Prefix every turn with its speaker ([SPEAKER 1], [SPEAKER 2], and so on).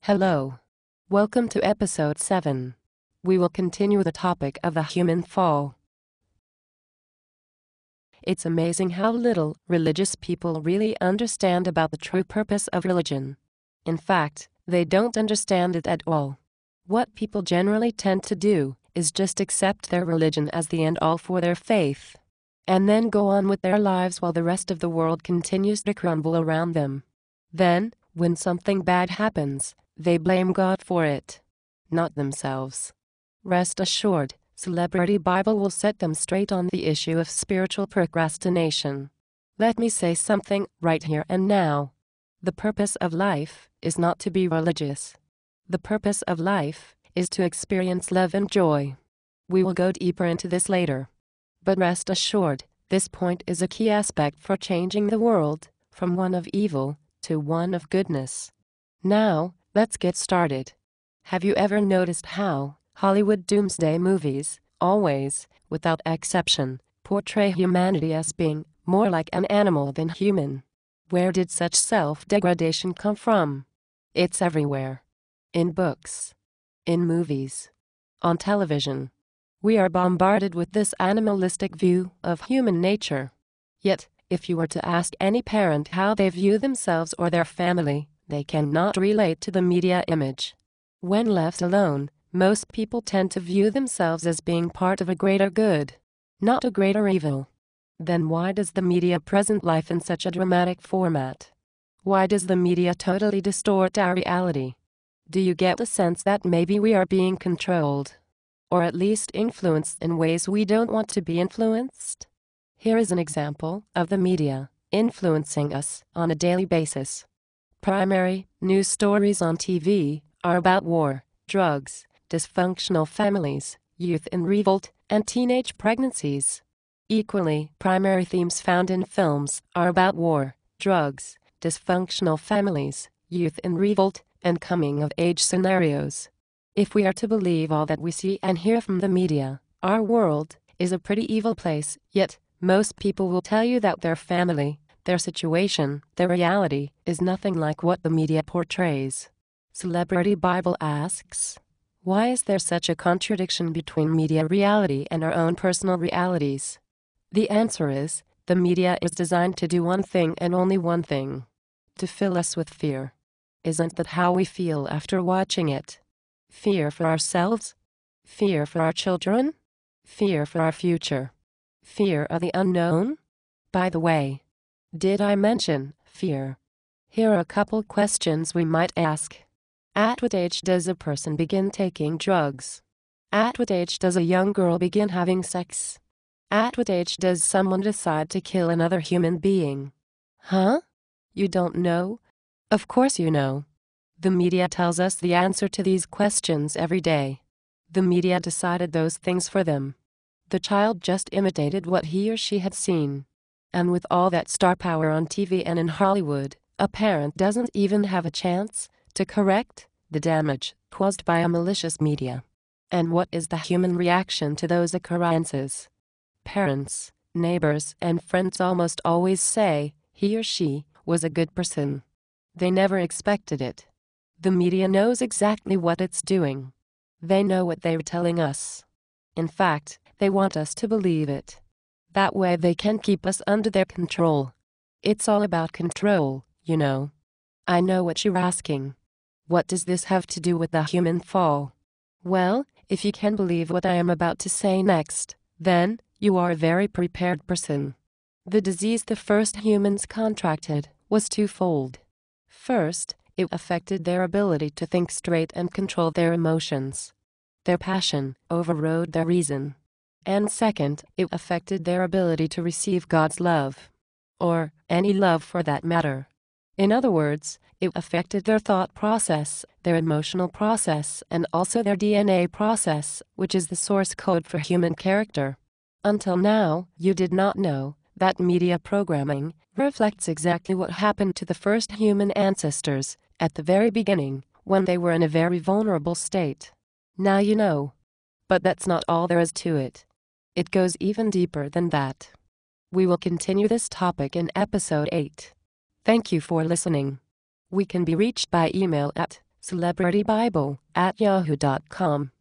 [SPEAKER 1] Hello. Welcome to episode 7. We will continue the topic of the human fall. It's amazing how little religious people really understand about the true purpose of religion. In fact, they don't understand it at all. What people generally tend to do is just accept their religion as the end-all for their faith, and then go on with their lives while the rest of the world continues to crumble around them. Then, when something bad happens, they blame God for it, not themselves. Rest assured, Celebrity Bible will set them straight on the issue of spiritual procrastination. Let me say something right here and now. The purpose of life is not to be religious. The purpose of life is to experience love and joy. We will go deeper into this later. But rest assured, this point is a key aspect for changing the world from one of evil to one of goodness. Now, let's get started. Have you ever noticed how Hollywood doomsday movies always, without exception, portray humanity as being more like an animal than human? Where did such self-degradation come from? It's everywhere. In books, in movies, on television. We are bombarded with this animalistic view of human nature. Yet, if you were to ask any parent how they view themselves or their family, they cannot relate to the media image. When left alone, most people tend to view themselves as being part of a greater good, not a greater evil. Then why does the media present life in such a dramatic format? Why does the media totally distort our reality? Do you get the sense that maybe we are being controlled, or at least influenced in ways we don't want to be influenced? Here is an example of the media influencing us on a daily basis. Primary news stories on TV are about war, drugs, dysfunctional families, youth in revolt, and teenage pregnancies. Equally, primary themes found in films are about war, drugs, dysfunctional families, youth in revolt, and coming-of-age scenarios. If we are to believe all that we see and hear from the media, our world is a pretty evil place, yet most people will tell you that their family, their situation, their reality, is nothing like what the media portrays. Celebrity Bible asks, why is there such a contradiction between media reality and our own personal realities? The answer is, the media is designed to do one thing and only one thing: to fill us with fear. Isn't that how we feel after watching it? Fear for ourselves? Fear for our children? Fear for our future? Fear of the unknown? By the way, did I mention fear? Here are a couple questions we might ask. At what age does a person begin taking drugs? At what age does a young girl begin having sex? At what age does someone decide to kill another human being? Huh? You don't know? Of course you know. The media tells us the answer to these questions every day. The media decided those things for them. The child just imitated what he or she had seen. And with all that star power on TV and in Hollywood, a parent doesn't even have a chance to correct the damage caused by a malicious media. And what is the human reaction to those occurrences? Parents, neighbors, and friends almost always say he or she was a good person. They never expected it. The media knows exactly what it's doing. They know what they're telling us. In fact, they want us to believe it. That way they can keep us under their control. It's all about control, you know. I know what you're asking. What does this have to do with the human fall? Well, if you can believe what I am about to say next, then you are a very prepared person. The disease the first humans contracted was twofold. First, it affected their ability to think straight and control their emotions. Their passion overrode their reason. And second, it affected their ability to receive God's love. Or any love for that matter. In other words, it affected their thought process, their emotional process, and also their DNA process, which is the source code for human character. Until now, you did not know that media programming reflects exactly what happened to the first human ancestors at the very beginning, when they were in a very vulnerable state. Now you know. But that's not all there is to it. It goes even deeper than that. We will continue this topic in episode 8. Thank you for listening. We can be reached by email at celebritybible@yahoo.com.